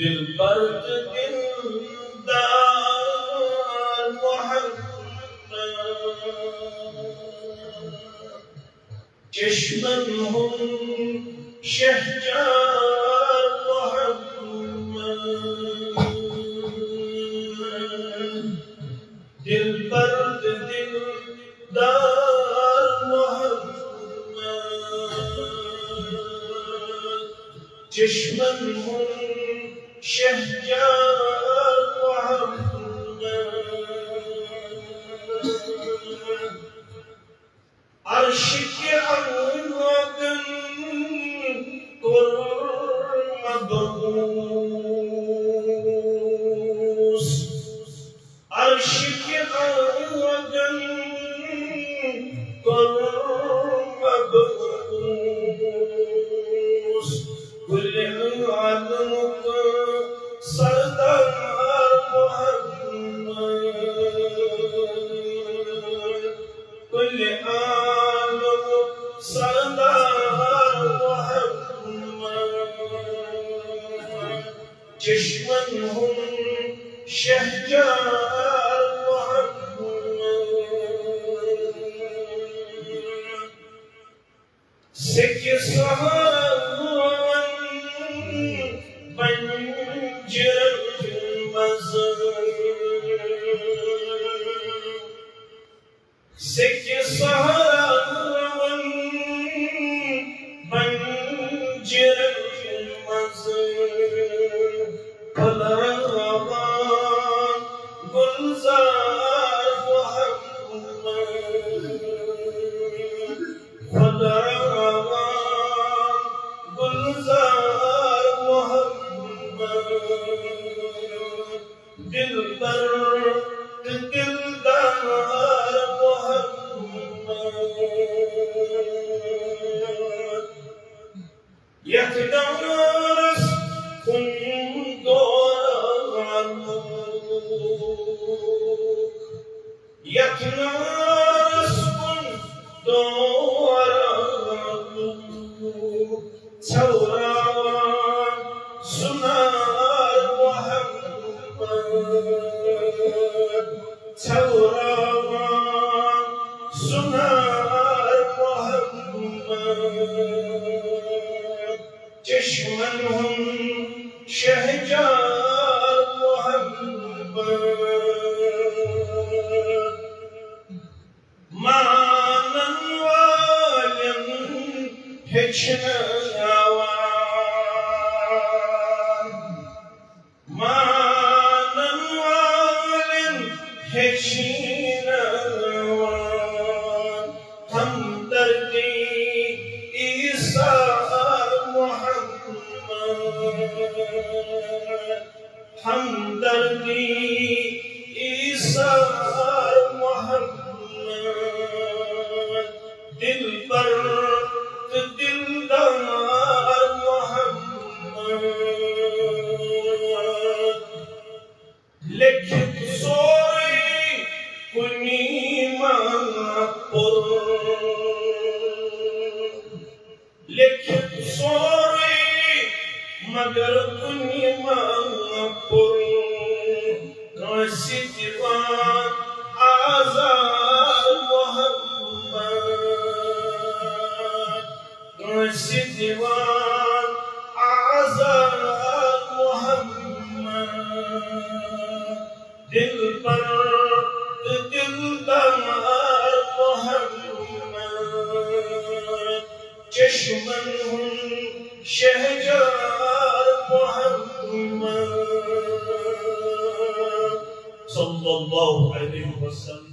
दिल पर्द दिलदार मोहम्मद चश्मन हम शहजार मोहम्मद दिल पर्द दिलदार मोहम्मद चश्मन हम शहजार मोहम्मद अर्श के अंगन कुर्मबूस अर्श के अंगन कुर्मबूस कुल आलम सरदार मोहम्मद कुल आलम सरदार मोहम्मद चश्मन हम शहजार मोहम्मद सिख सहावन पंजर सिख सहावन पंजर फलरवान गुलजार मोहम्मद फलरवान गुलजार मोहम्मद दिल पर्द दिलदार मोहम्मद यकदारस कुन यकदारस कुन छौरावान सुनार मोहम्मद छौरावान सुनार मोहम्मद चश्मन हम शहजार मोहम्मद मानन वालन हेचनावान मानन वालन हेचनावान हमदर्दी ईसार मोहम्मद हमदर्दी ईसार मोहम्मद दिल पर्द दिलदार मोहम्मद लिखित सोई कुनी मापुर लिखित सोई मगर कुनी मापुर नौसी दीवान आज़ाद मोहम्मद नौसी दीवान आज़ाद मोहम्मद दिल पर्द दिलदार मोहम्मद चश्मन हम शहजार मोहम्मद सल्लल्लाहु अलैहि वसल्लम।